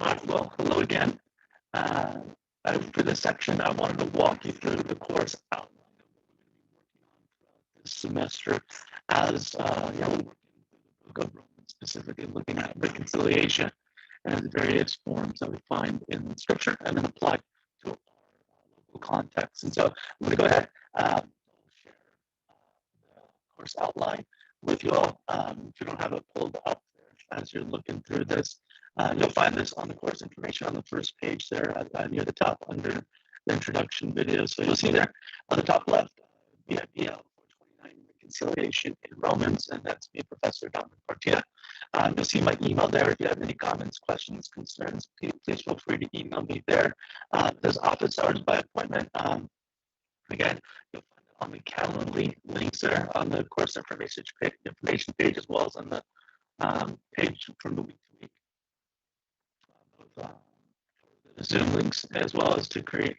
All right, well, hello again. Uh, for this section, I wanted to walk you through the course outline of what we're going to be working on throughout this semester as we're working through the book of Romans, specifically looking at reconciliation and the various forms that we find in Scripture and then apply to our local context. And so I'm going to go ahead and share the course outline with you all. If you don't have it pulled up there as you're looking through this, you'll find this on the course information on the first page there near the top under the introduction video. So you'll see there on the top left, BIBL 429 Reconciliation in Romans, and that's me, Professor Dominic Partita. You'll see my email there. If you have any comments, questions, concerns, please feel free to email me there. There's office hours by appointment. Again, you'll find it on the Calendly links there on the course information page, as well as on the page from the week to week. The Zoom links, as well as to create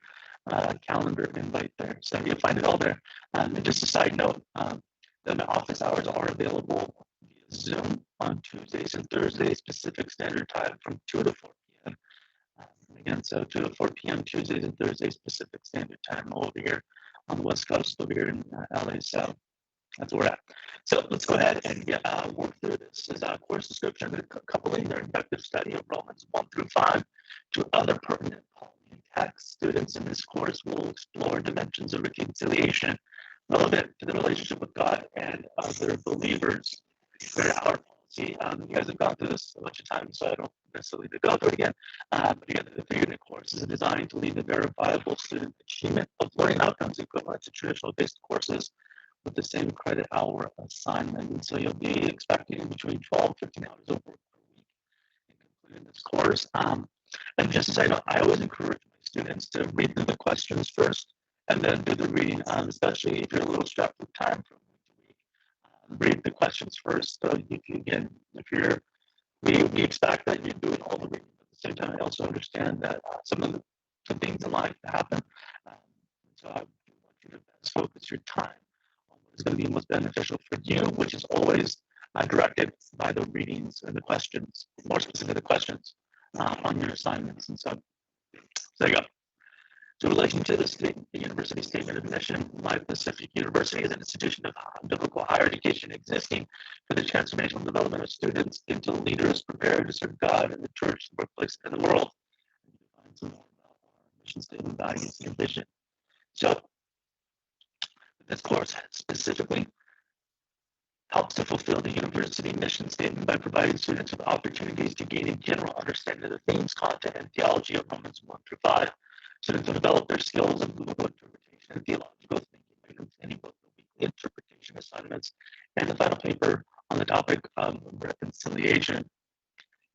a calendar invite there. So you'll find it all there. And just a side note, that my office hours are available via Zoom on Tuesdays and Thursdays Pacific Standard Time from 2 to 4 p.m. Again, so 2 to 4 p.m. Tuesdays and Thursdays Pacific Standard Time over here on the West Coast, over here in LA. So that's where we're at. So let's go ahead and work through this as a course description, coupling their inductive study of Romans 1 through 5 to other pertinent Pauline texts. Students in this course will explore dimensions of reconciliation relevant to the relationship with God and other believers. Our policy, you guys have gone through this a bunch of times, so I don't necessarily need to go through it again. But again, the 3-unit course is designed to lead to verifiable student achievement of learning outcomes equivalent to traditional based courses with the same credit hour assignment. And so you'll be expecting between 12 and 15 hours of work per week in completing this course. And just as I know, I always encourage my students to read through the questions first and then do the reading, especially if you're a little strapped with time from week to week. Read the questions first. So we expect that you're doing all the reading, but at the same time, I also understand that some of the things in life happen. So I want you to best focus your time on what is going to be most beneficial for you, which is always directed by the readings and the questions, more specifically the questions on your assignments. And so there you go. So in relation to the university statement of mission, Life Pacific University is an institution of biblical higher education existing for the transformational development of students into leaders prepared to serve God in the church, the workplace, and the world. And you can find some more about our mission statement, values, and vision. So this course specifically helps to fulfill the university mission statement by providing students with opportunities to gain a general understanding of the themes, content, and theology of Romans 1 through 5. Students will develop their skills of biblical interpretation and theological thinking by completing both the weekly interpretation assignments and the final paper on the topic of reconciliation.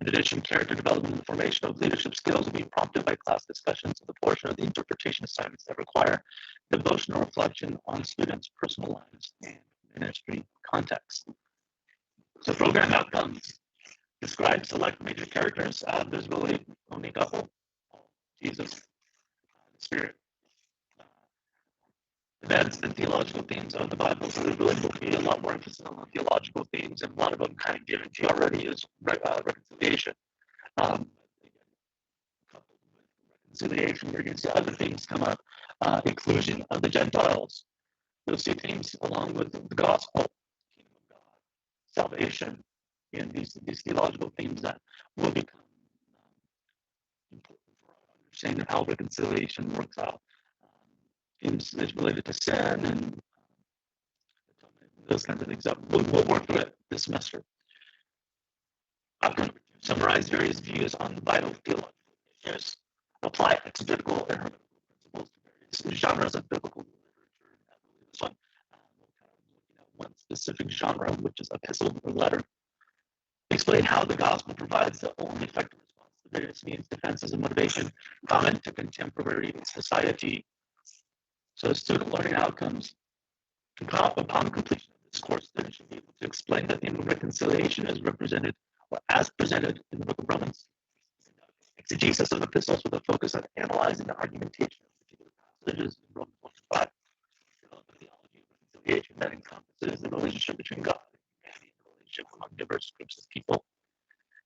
In addition, character development and the formation of leadership skills will be prompted by class discussions of the portion of the interpretation assignments that require devotional reflection on students' personal lives and ministry context. So program outcomes describe select major characters. There's really only a couple: Jesus, the Spirit, events, and theological themes of the Bible. So there's really going to be a lot more emphasis on the theological themes, and a lot of them kind of given to you already is reconciliation. Again, coupled with reconciliation, you're going to see other themes come up: inclusion of the Gentiles. You'll see themes along with the gospel, kingdom of God, salvation, and these theological themes that will become important for our understanding of how reconciliation works out. Themes is related to sin and those kinds of things that we'll work through it this semester. Outcome number 2, summarize various views on vital theological issues, apply exegetical and hermeneutical principles to various genres of biblical literature. And I believe this one, we're kind of looking at one specific genre, which is epistle or letter. Explain how the gospel provides the only effective response to various needs, defenses, and motivation common to contemporary society. So student learning outcomes. Upon completion of this course, students should be able to explain the theme of reconciliation as represented or as presented in the book of Romans. Exegesis of epistles with a focus on analyzing the argumentation of particular passages in Romans 1 to 5. Develop a theology of reconciliation that encompasses the relationship between God and humanity and the relationship among diverse groups of people.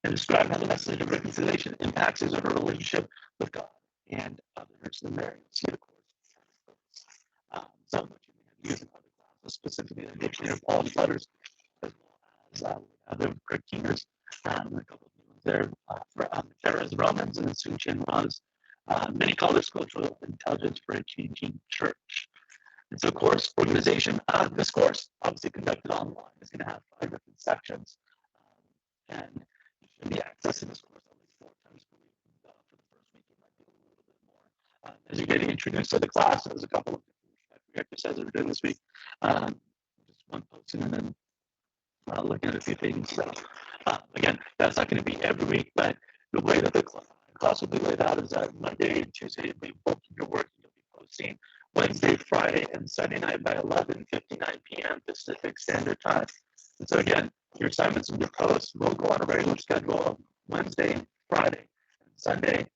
and describe how the message of reconciliation impacts his or her relationship with God and others. And there you'll see the course. Some of which you may have used in other classes, specifically the dictionary of Paul's letters, as well as other Greg Keeners, a couple of new ones there for Terra's Romans and Sunchin was. Many call this cultural intelligence for a changing church. And so, course organization. This course, obviously conducted online, is going to have 5 different sections, and you should be accessing this course at least 4 times per week. For the first week, it might be a little bit more. As you're getting introduced to the class, there's a couple of different exercises we're doing this week. Just one posting and then looking at a few things. So, again, that's not going to be every week, but the way that the class will be laid out is that Monday and Tuesday you'll be booking your work. You'll be posting Wednesday, Friday, and Sunday night by 11:59 p.m. Pacific Standard Time. And so again, your assignments and your posts will go on a regular schedule of Wednesday, Friday, and Sunday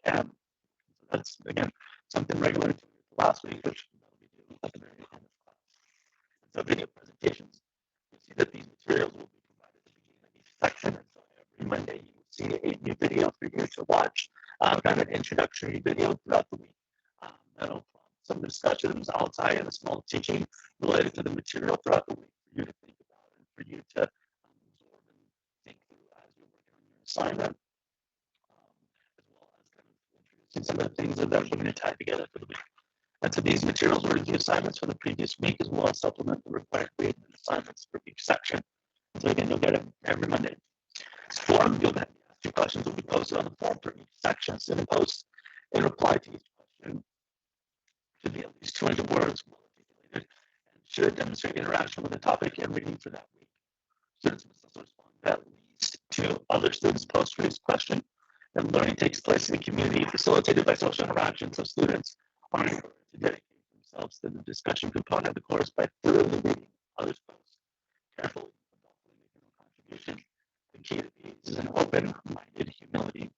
at 11:59 p.m. So that's again something regular to last week, which will be due at the very end of class. And so video presentations, you'll see that these materials will be provided at the beginning of each section. And so every Monday you will see a new video for you to watch, kind of an introductory video throughout the week. That'll prompt some discussions outside and a small teaching related to the material throughout the week for you to think about and for you to absorb and think through as you're working on your assignment, as well as kind of introducing some of the things that we're going to tie together for the week. And so these materials will review assignments for the previous week as well as supplement the required grade and assignments for each section. So again, you'll get it every Monday. This forum, you'll get asked your questions will be posted on the forum for each section. So the post in reply to each question should be at least 200 words, well articulated, and should demonstrate interaction with the topic and reading for that week. Students must also respond to at least 2 other students' post for each question. And learning takes place in a community facilitated by social interaction. So students are encouraged to dedicate themselves to the discussion component of the course by thoroughly reading others' posts, carefully and thoughtfully making a contribution. The key to these is an open-minded humility.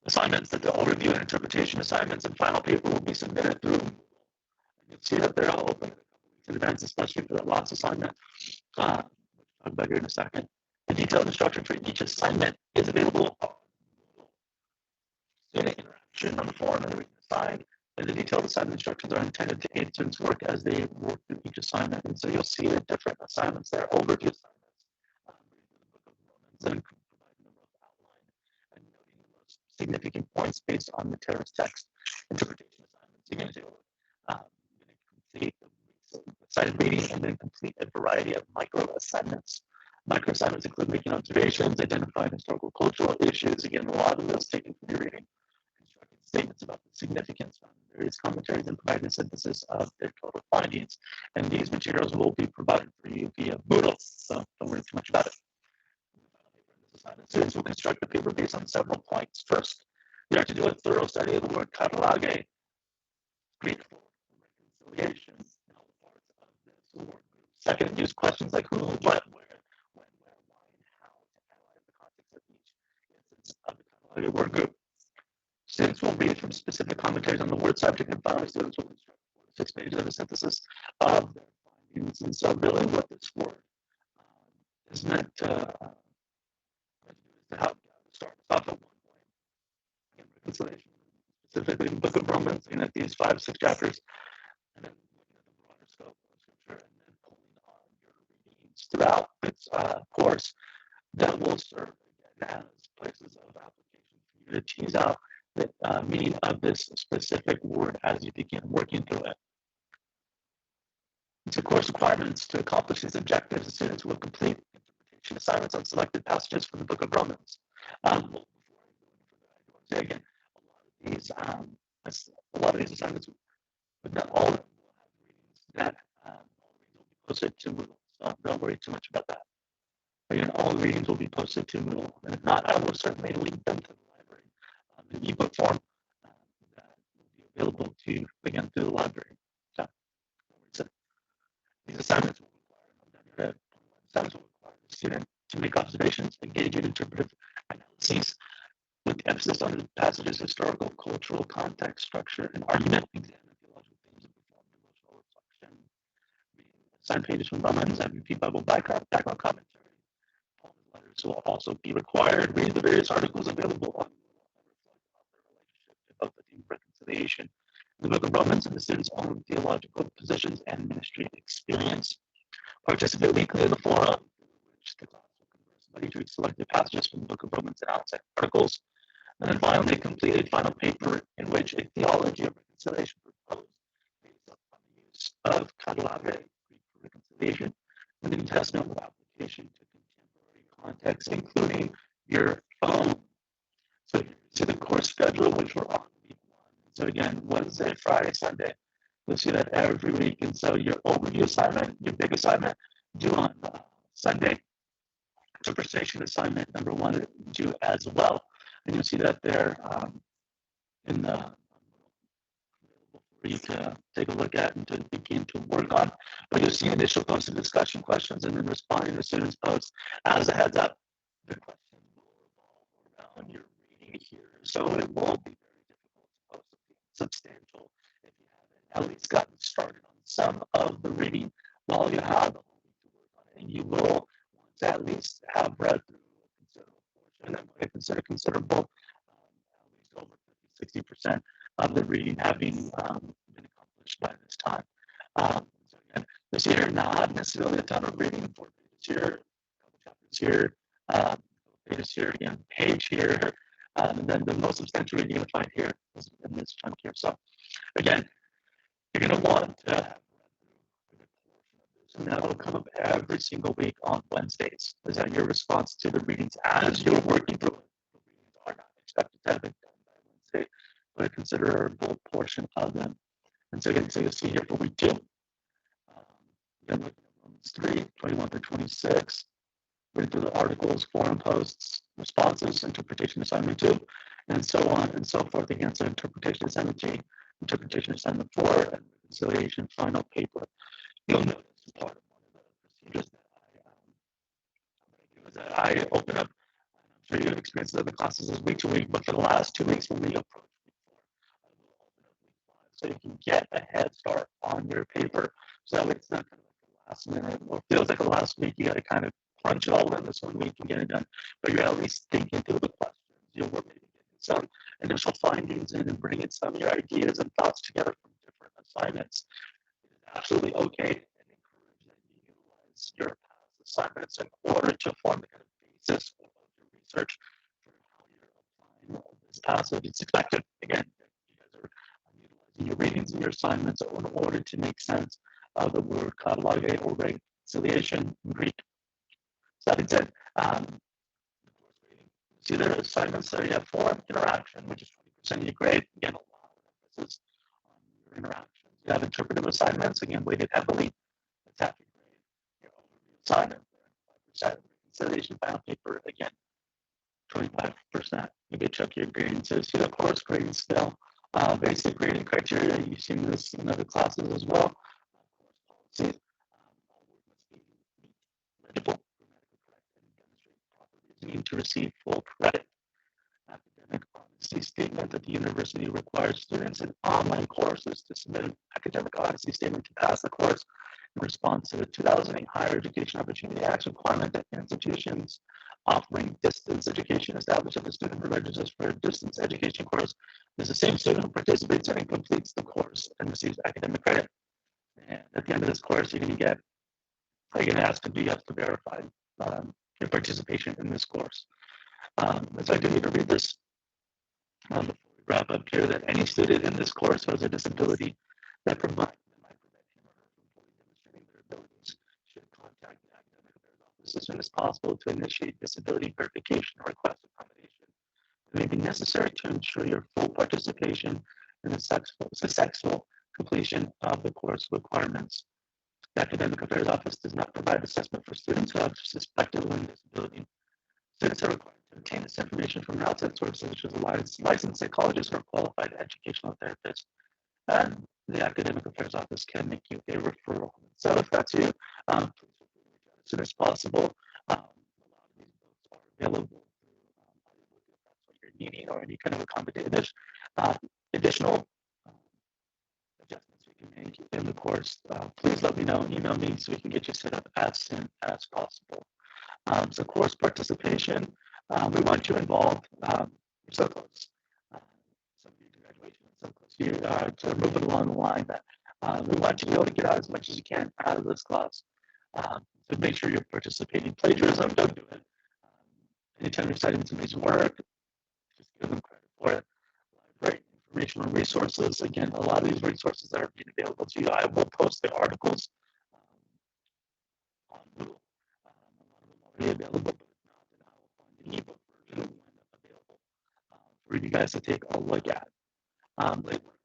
Assignments, that the overview and interpretation assignments and final paper will be submitted through Moodle. And you'll see that they're all open a couple weeks in advance, especially for that last assignment, which we'll talk about here in a second. The detailed instruction for each assignment is available on Moodle. Student interaction on the forum and the reading assigned, and the detailed assignment instructions are intended to aid students' work as they work through each assignment. And so you'll see the different assignments there, overview assignments, reading through the book of Romans and providing the rough outline and noting the most significant points based on the terrorist text. Interpretation assignments, you're going to do complete the cited reading and then complete a variety of micro assignments. Micro assignments include making observations, identifying historical cultural issues, again, a lot of those taken from your reading, constructing statements about the significance found in various commentaries, and providing a synthesis of their total findings. And these materials will be provided for you via Moodle, so don't worry too much about it. Students will construct the paper based on several points. First, you have to do a thorough study of the word katalage, Greek for reconciliation, and all the parts of this word group. Second, use questions like who, what, where, when, where, why, and how to analyze the context of each instance of the katalage word group. Students will read from specific commentaries on the word subject, and finally, students will construct 4 to 6 pages of a synthesis of their findings. And so, really, what this word is meant to help start us off at one point. Again, reconciliation, specifically the book of Romans, looking at these 5, 6 chapters, and then looking at the broader scope of scripture, and then pulling on your readings throughout its course that will serve again as places of application for you to tease out the meaning of this specific word as you begin working through it. So course requirements to accomplish these objectives, the students will complete interpretation assignments on selected passages from the book of Romans. Before I go any further, I want to say again, a lot of these assignments, but not all of them will have readings that all readings will be posted to Moodle. So don't worry too much about that. Again, all the readings will be posted to Moodle, and if not, I will certainly link them to the library in ebook form that will be available to you again through the library. So these assignments will require the student to make observations, engage in interpretive analyses with emphasis on the passage's historical, cultural context, structure, and argument, examine theological themes, and perform devotional reflection, reading assigned pages from Romans, MVP Bible background commentary, course will also be required. Read the various articles available on of the theme of reconciliation. The Book of Romans and the students' own theological positions and ministry experience. Participate weekly in the forum, which the class will converse about each week selected passages from the Book of Romans and outside articles. And then finally, complete a final paper in which a theology of reconciliation proposed based on the use of catalage Greek for reconciliation in the New Testament with application to contemporary context, including your phone. So you see the course schedule, which we're on week 1. So again, Wednesday, Friday, Sunday. You'll see that every week. And so your overview assignment, your big assignment, due on Sunday. Interpretation assignment number 1 due as well. And you'll see that there in the for you to take a look at and to begin to work on. But you'll see initial posts and discussion questions and then responding to students' posts. As a heads up, the questions will revolve around your reading here. So it won't be very difficult to post something substantial if you haven't at least gotten started on some of the reading while you have the whole week to work on it. And you will want to at least have read through a considerable portion, and what I consider considerable, at least over 50-60% of the reading having been accomplished by this time. So again, this year, not necessarily a ton of reading, 4 pages here, a couple chapters here, a couple pages here, again, page here, and then the most substantial reading you'll find here is in this chunk here. So again, you're going to want to have read through a good portion of this, and that will come up every single week on Wednesdays. Is that your response to the readings as you're working through it? The readings are not expected to have been done by Wednesday, but a considerable portion of them. And so again, so you'll see here for week 2, again, looking at Romans 3, 21 through 26, read through the articles, forum posts, responses, interpretation assignment 2, and so on and so forth. Again, so interpretation assignment 3, interpretation assignment 4, and reconciliation final paper. You'll notice part of one of the procedures that I do is that I open up, and I'm sure you have experience in other classes as week to week, but for the last 2 weeks when we approach week 4, I will open up week 5 so you can get a head start on your paper. So that way it's not kind of like the last minute or feels like the last week. You got to kind of crunch it all in this 1 week and get it done. But you're at least thinking through the questions. You're maybe getting some initial findings in and bringing some of your ideas and thoughts together from different assignments. It is absolutely okay and encourage that you utilize your past assignments in order to form the kind of basis of your research for how you're applying this passage. It's expected, again, that you guys are utilizing your readings and your assignments in order to make sense of the word catalage or reconciliation in Greek. So that being said, the course rating, see their assignments there. You have forum interaction, which is 20% of your grade. Again, a lot of emphasis on your interactions. You have interpretive assignments, again, weighted heavily. That's half your grade. Your overview assignment, 5%. Reconciliation final paper, again, 25%. Maybe check your grading. So see the course grading scale. Basic grading criteria. You've seen this in other classes as well. Course policy. All work must be legible, grammatically correct, and demonstrate proper reasoning to receive full credit. Academic honesty statement that the university requires students in online courses to submit an academic honesty statement to pass the course in response to the 2008 Higher Education Opportunity Act requirement that institutions offering distance education establish that the student who registers for a distance education course is the same student who participates in and completes the course and receives academic credit. And at the end of this course, you're going to ask to be up to verify your participation in this course. So I do need to read this before we wrap up here, that any student in this course who has a disability that provides that might prevent him or her from fully demonstrating their abilities should contact the academic affairs office as soon as possible to initiate disability verification or request accommodation. It may be necessary to ensure your full participation in the successful completion of the course requirements. The Academic Affairs Office does not provide assessment for students who have suspected learning disability. Students are required to obtain this information from outside sources such as a licensed psychologist or qualified educational therapist. And the Academic Affairs Office can make you a referral. So if that's you, please reach out as soon as possible. A lot of these books are available through audiobook if that's what you're needing, or any kind of accommodated additional adjustments we can make in the course. Please let me know, email me so we can get you set up as soon as possible. So course participation, we want you involved. We're so close. Uh, some of you to graduation, so close to moving along the line that we want you to be able to get out as much as you can out of this class. So make sure you're participating. Plagiarism, don't do it. Anytime you're citing somebody's work, just give them credit for it. Library informational resources. Again, a lot of these resources that are being available to you, I will post the articles on Google. A lot of them already available, but if not, then I will find an ebook version when available for you guys to take a look at. Late work,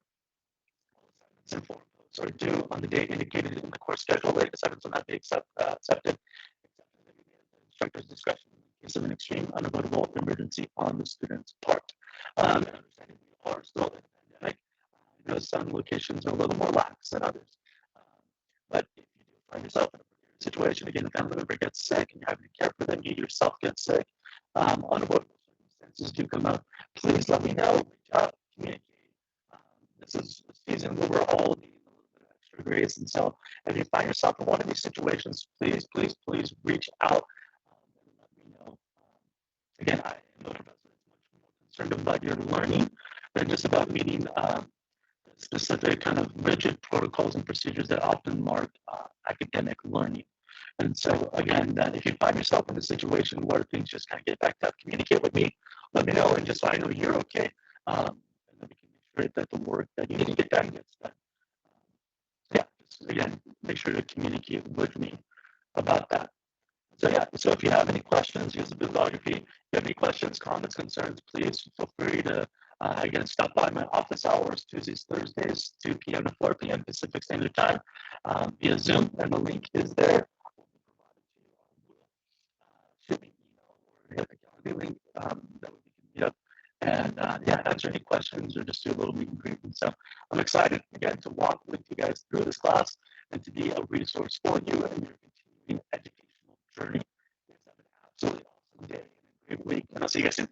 all assignments and form posts are due on the date indicated in the course schedule. Late assignments will not be accepted, except as may be at the instructor's discretion in case of an extreme unavoidable emergency on the student's part. And understanding we are still in a pandemic, I know some locations are a little more lax than others. But if you do find yourself in a precarious situation, again, a family member gets sick and you're having to care for them, you yourself get sick, unavoidable circumstances do come up, please let me know, reach out, communicate. This is a season where we're all needing a little bit of extra grace. And so if you find yourself in one of these situations, please, please, please reach out and let me know. Again, I am a professor that's much more concerned about your learning than just about meeting specific kind of rigid protocols and procedures that often mark academic learning. And so again, that if you find yourself in a situation where things just kind of get backed up, communicate with me, let me know, and just so I know you're okay. And then we can make sure that the work that you need to get done gets done. Yeah, just again, make sure to communicate with me about that. So yeah, so if you have any questions, use the bibliography. If you have any questions, comments, concerns, please feel free to again stop by my office hours Tuesdays, Thursdays, 2 p.m. to 4 p.m. Pacific Standard Time via Zoom, and the link is there. Will be provided to you. Shoot me an email or hit the calendar link that we can meet up and yeah, answer any questions or just do a little meet and greet. And so I'm excited again to walk with you guys through this class and to be a resource for you and your continuing educational journey. You guys have an absolutely awesome day and a great week, and I'll see you guys soon.